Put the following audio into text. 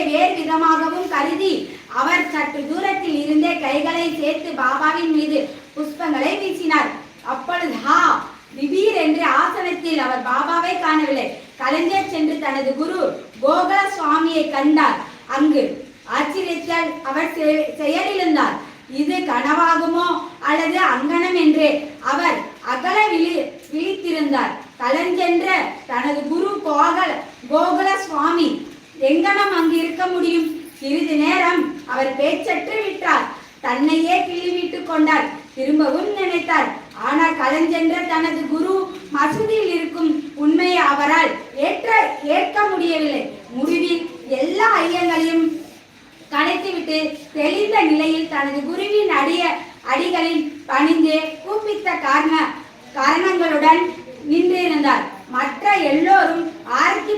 வேறு விதமாகவும் கருதி அவர் சற்று தூரத்தில் இருந்தே கைகளை சேர்த்து பாபாவின் மீது புஷ்பங்களை வீசினார். அப்பொழுது திடீரென்று ஆசனத்தில் அவர் பாபாவை காணவில்லை. கலைஞர் சென்று தனது குரு கோகுல சுவாமியை கண்டார். அங்கு ஆச்சரியத்தால் அவர் செயலிழந்தார். இது கனவாகுமோ அல்லது அங்கனம் என்று அவர் அகல விழித்திருந்தார். கலஞ்சென்ற தனது குரு கோகுல சுவாமி எங்கனம் அங்கு இருக்க முடியும்? சிறிது நேரம் அவர் பேச்சற்று விட்டார். தன்னையே கிள்ளிவிட்டுக் கொண்டார். திரும்பவும் நினைத்தார். ஆனால் கலஞ்சென்ற தனது குரு மசூதியில் இருக்கும் உண்மையை அவரால் ஏற்க முடியவில்லை. முடிவில் எல்லா ஐயங்களையும் கலைத்துவிட்டு தெளிந்த நிலையில் தனது குருவின் அடிகளில் பணிந்து கூப்பித்த காரணங்களுடன் நின்றிருந்தார். மற்ற எல்லோரும் ஆரத்தி